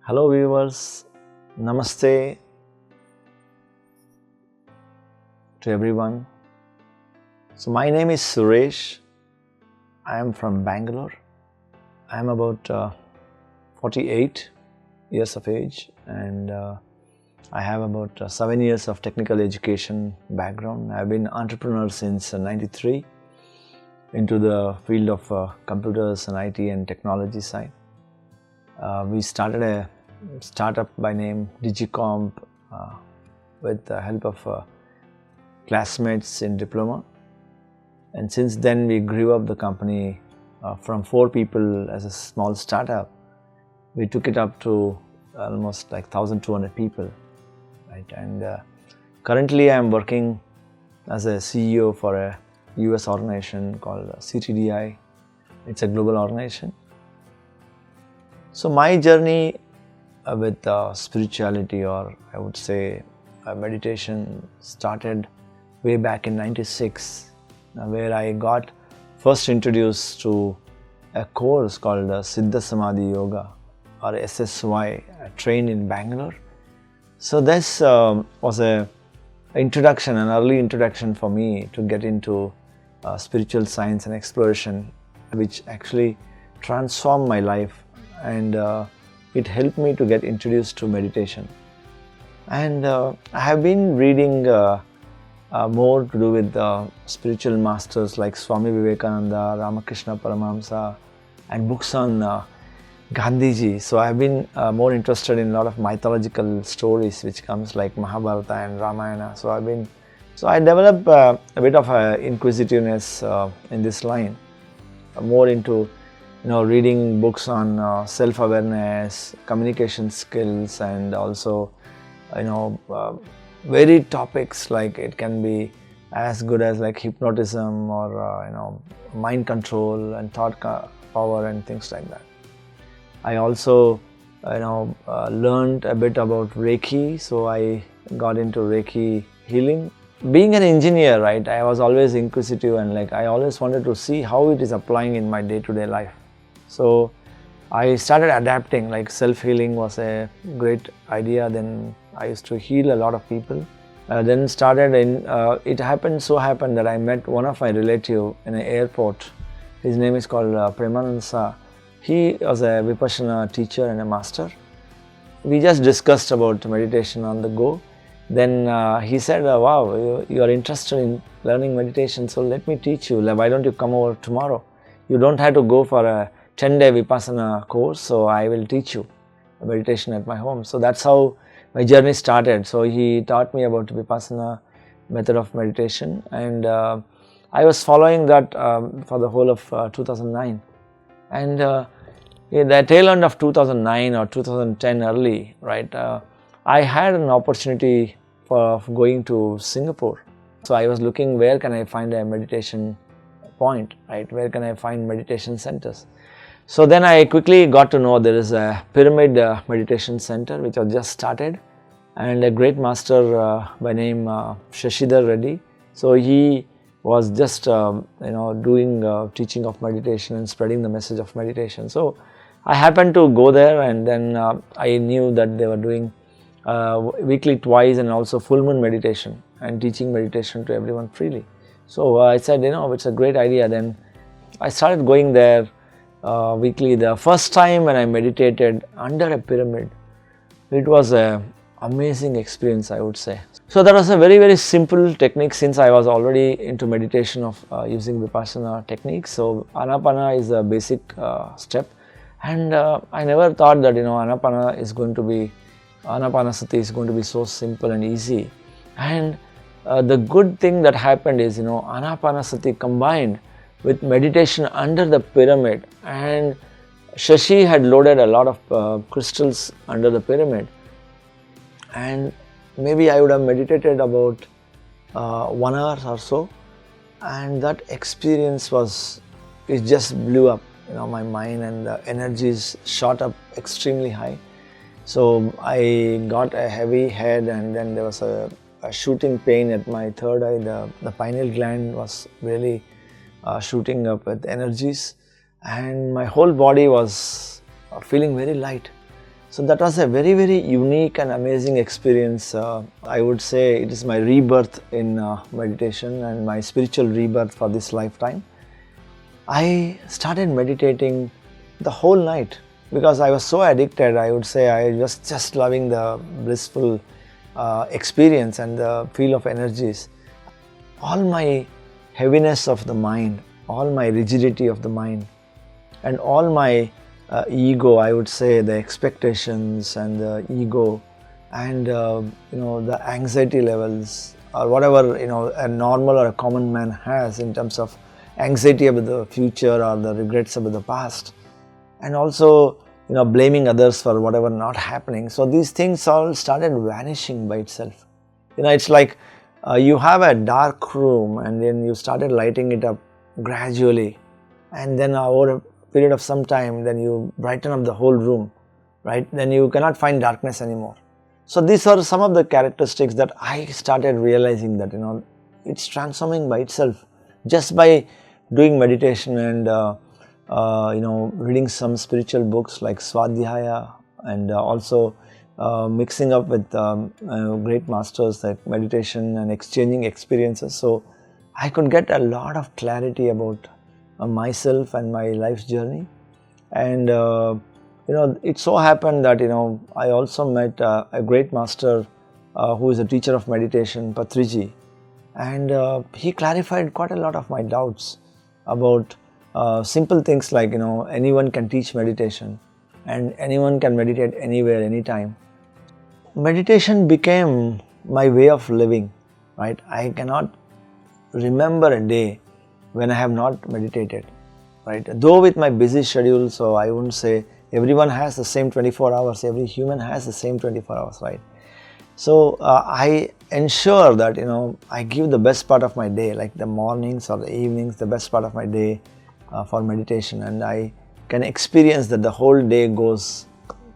Hello viewers, Namaste to everyone. So my name is Suresh. I am from Bangalore. I am about 48 years of age and I have about 7 years of technical education background. I have been entrepreneur since 93 into the field of computers and IT and technology side. We started a startup by name Digicomp with the help of classmates in diploma, and since then we grew up the company from 4 people as a small startup. We took it up to almost like 1,200 people, right? And currently I am working as a CEO for a US organization called CTDI. It's a global organization. So my journey with spirituality, or I would say meditation, started way back in '96, where I got first introduced to a course called Siddha Samadhi Yoga, or SSY, trained in Bangalore. So this was an early introduction for me to get into spiritual science and exploration, which actually transformed my life, and it helped me to get introduced to meditation. And I have been reading more to do with spiritual masters like Swami Vivekananda, Ramakrishna Paramahamsa, and books on Gandhiji. So I have been more interested in a lot of mythological stories which comes like Mahabharata and Ramayana. So I developed a bit of inquisitiveness in this line, more into reading books on self-awareness, communication skills, and also varied topics, like it can be as good as like hypnotism or mind control and thought power and things like that. I also learned a bit about Reiki, so I got into Reiki healing. Being an engineer, right, I was always inquisitive, and like I always wanted to see how it is applying in my day-to-day life. So I started adapting, like self-healing was a great idea. Then I used to heal a lot of people. Then started it happened that I met one of my relative in an airport. His name is called Premanansa. He was a Vipassana teacher and a master. We just discussed about meditation on the go. Then he said, wow, you are interested in learning meditation, so let me teach you. Why don't you come over tomorrow? You don't have to go for a 10-day Vipassana course, so I will teach you meditation at my home. So that's how my journey started. So he taught me about Vipassana method of meditation, and I was following that for the whole of 2009. And in the tail end of 2009 or 2010 early, right, I had an opportunity of going to Singapore. So I was looking, where can I find a meditation point, right? Where can I find meditation centers? So then I quickly got to know there is a pyramid meditation center which was just started, and a great master by name Shashidhar Reddy. So he was just doing teaching of meditation and spreading the message of meditation. So I happened to go there, and then I knew that they were doing weekly twice and also full moon meditation and teaching meditation to everyone freely. So I said, it's a great idea. Then I started going there weekly. The first time when I meditated under a pyramid, it was an amazing experience, I would say. So that was a very, very simple technique, since I was already into meditation of using Vipassana techniques. So Anapana is a basic step, and I never thought that Anapana Sati is going to be so simple and easy. And the good thing that happened is Anapana Sati combined with meditation under the pyramid, and Shashi had loaded a lot of crystals under the pyramid, and maybe I would have meditated about 1 hour or so, and that experience it just blew up my mind, and the energies shot up extremely high. So I got a heavy head, and then there was a shooting pain at my third eye. The pineal gland was really shooting up with energies, and my whole body was feeling very light. So that was a very, very unique and amazing experience. I would say it is my rebirth in meditation and my spiritual rebirth for this lifetime. I started meditating the whole night because I was so addicted. I would say I was just loving the blissful experience and the feel of energies. All my heaviness of the mind, all my rigidity of the mind, and all my ego, I would say the expectations and the ego and the anxiety levels or whatever a normal or a common man has in terms of anxiety about the future or the regrets about the past, and also blaming others for whatever not happening. So these things all started vanishing by itself. It's like you have a dark room and then you started lighting it up gradually, and then over a period of some time then you brighten up the whole room, right? Then you cannot find darkness anymore. So these are some of the characteristics that I started realizing that it's transforming by itself just by doing meditation and reading some spiritual books like Swadhyaya, and also mixing up with great masters like meditation and exchanging experiences. So I could get a lot of clarity about myself and my life's journey. And it so happened that I also met a great master who is a teacher of meditation, Patriji, and he clarified quite a lot of my doubts about simple things like anyone can teach meditation and anyone can meditate anywhere, anytime. Meditation became my way of living, right? I cannot remember a day when I have not meditated, right? Though with my busy schedule, so I wouldn't say everyone has the same 24 hours, every human has the same 24 hours, right? So I ensure that I give the best part of my day, like the mornings or the evenings, the best part of my day for meditation, and I can experience that the whole day goes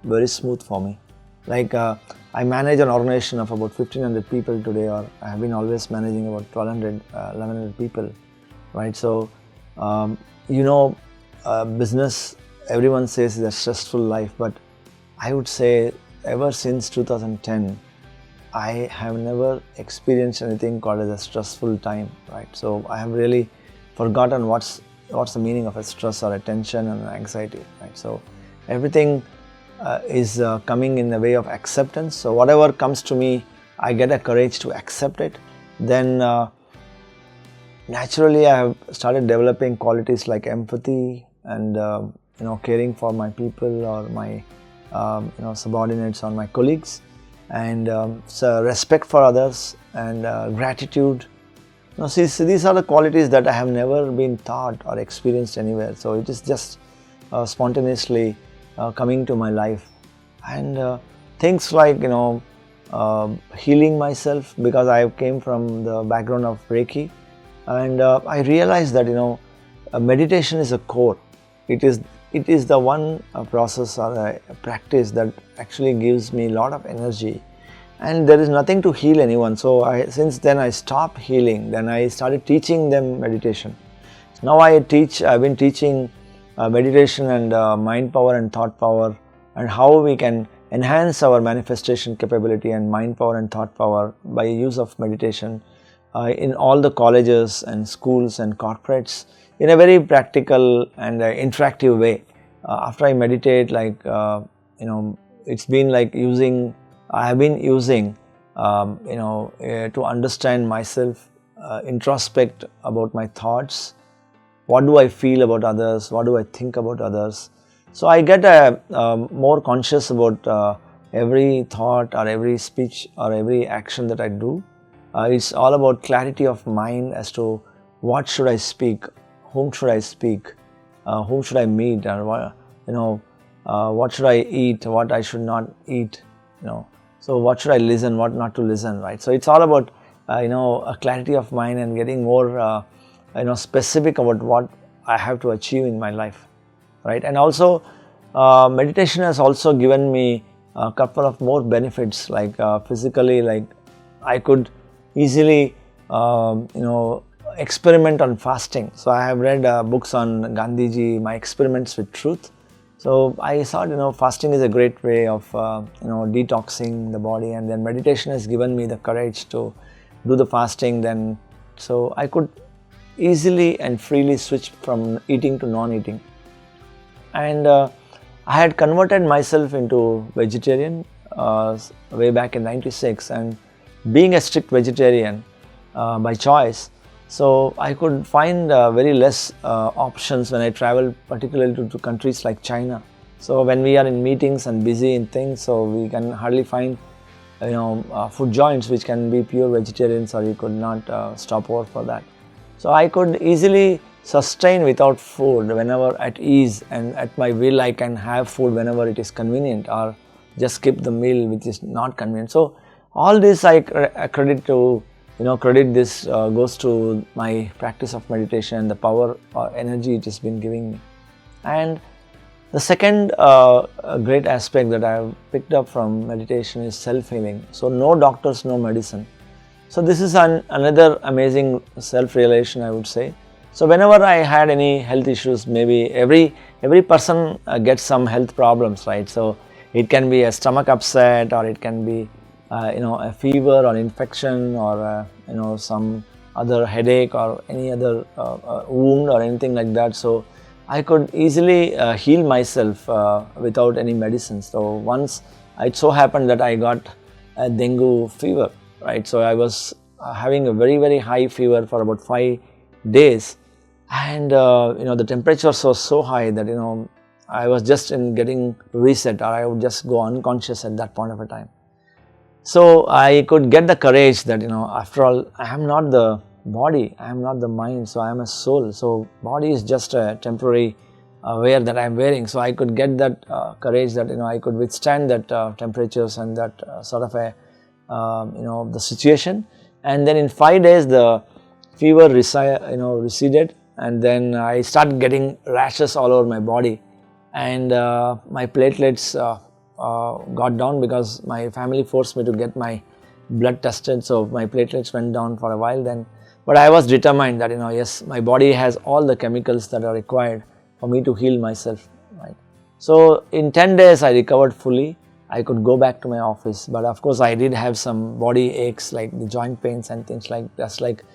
very smooth for me. Like I manage an organization of about 1500 people today, or I have been always managing about 1100 people, right? So business, everyone says is a stressful life, but I would say ever since 2010 I have never experienced anything called as a stressful time, right? So I have really forgotten what's the meaning of a stress or a tension and anxiety, right? So everything is coming in the way of acceptance. So whatever comes to me, I get a courage to accept it. Then naturally I have started developing qualities like empathy and caring for my people or my subordinates or my colleagues, and so respect for others and gratitude. These are the qualities that I have never been taught or experienced anywhere. So it is just spontaneously coming to my life. And things like healing myself, because I came from the background of Reiki, and I realized that meditation is a core. It is the one process or a practice that actually gives me a lot of energy, and there is nothing to heal anyone. So since then I stopped healing. Then I started teaching them meditation. Now I've been teaching meditation and mind power and thought power, and how we can enhance our manifestation capability and mind power and thought power by use of meditation in all the colleges and schools and corporates in a very practical and interactive way. After I meditate, it's been like I have been using to understand myself, introspect about my thoughts. What do I feel about others? What do I think about others? So I get more conscious about every thought or every speech or every action that I do. It's all about clarity of mind as to what should I speak, whom should I speak, whom should I meet, or what should I eat, what I should not eat, So what should I listen, what not to listen, right? So it's all about a clarity of mind and getting more specific about what I have to achieve in my life, right? And also meditation has also given me a couple of more benefits, like physically, like I could easily experiment on fasting. So I have read books on Gandhiji, my experiments with truth, So I thought, fasting is a great way of, detoxing the body, and then meditation has given me the courage to do the fasting. Then, so I could easily and freely switch from eating to non-eating. And I had converted myself into vegetarian way back in '96, and being a strict vegetarian by choice, so I could find very less options when I travel, particularly to countries like China. So when we are in meetings and busy in things, so we can hardly find food joints which can be pure vegetarians, or you could not stop over for that. So I could easily sustain without food whenever at ease, and at my will I can have food whenever it is convenient, or just skip the meal which is not convenient. So all this I credit to, credit this goes to my practice of meditation and the power or energy it has been giving me. And the second great aspect that I have picked up from meditation is self-healing. So no doctors, no medicine. So this is another amazing self-realization, I would say. So whenever I had any health issues, maybe every person gets some health problems, right? So it can be a stomach upset, or it can be a fever or infection, or some other headache, or any other wound or anything like that. So I could easily heal myself without any medicines. So once it so happened that I got a dengue fever, right? So I was having a very high fever for about 5 days, and the temperature was so high that I was just in getting reset, or I would just go unconscious at that point of a time. So I could get the courage that after all, I am not the body, I am not the mind, so I am a soul. So body is just a temporary wear that I am wearing. So I could get that courage that I could withstand that temperatures and that sort of a the situation. And then in 5 days the fever receded, and then I started getting rashes all over my body, and my platelets got down because my family forced me to get my blood tested. So my platelets went down for a while then, but I was determined that yes, my body has all the chemicals that are required for me to heal myself, right? So in 10 days I recovered fully. I could go back to my office, but of course I did have some body aches, like the joint pains and things like that, like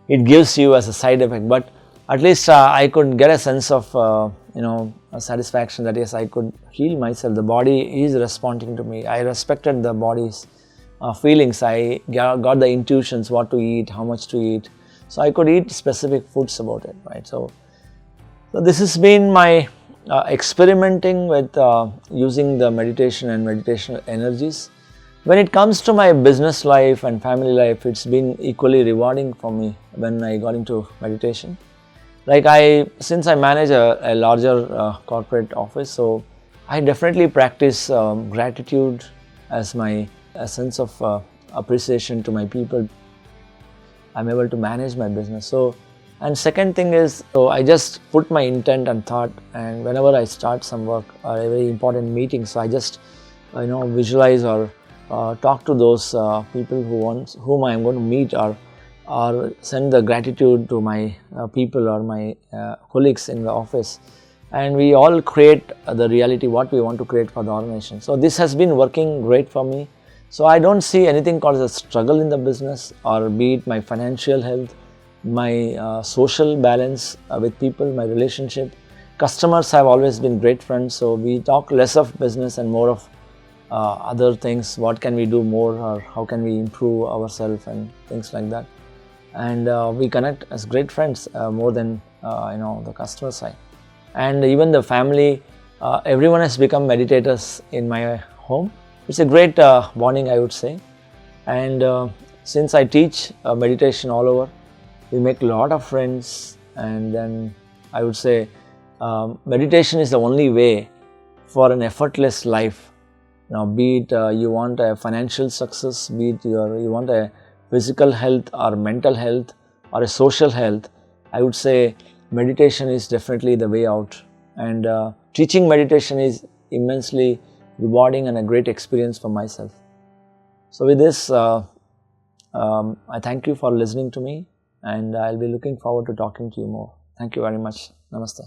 it gives you as a side effect. But at least I could get a sense of a satisfaction that yes, I could heal myself. The body is responding to me. I respected the body's feelings. I got the intuitions, what to eat, how much to eat. So I could eat specific foods about it, right? So this has been my experimenting with using the meditation and meditational energies. When it comes to my business life and family life, it's been equally rewarding for me when I got into meditation. Like since I manage a larger corporate office, so I definitely practice gratitude as my sense of appreciation to my people. I'm able to manage my business. So, and second thing is, so I just put my intent and thought, and whenever I start some work or a very important meeting, so I just visualize or talk to those people whom I am going to meet, or send the gratitude to my people or my colleagues in the office, and we all create the reality what we want to create for the organization. So this has been working great for me. So I don't see anything called as a struggle in the business, or be it my financial health, my social balance with people, my relationship. Customers have always been great friends, so we talk less of business and more of other things. What can we do more, or how can we improve ourselves and things like that. And we connect as great friends more than the customer side. And even the family, everyone has become meditators in my home. It's a great bonding, I would say. And since I teach meditation all over, we make a lot of friends. And then I would say meditation is the only way for an effortless life. Be it you want a financial success, be it you want a physical health or mental health or a social health, I would say meditation is definitely the way out. And teaching meditation is immensely rewarding and a great experience for myself. So with this, I thank you for listening to me, and I'll be looking forward to talking to you more. Thank you very much. Namaste.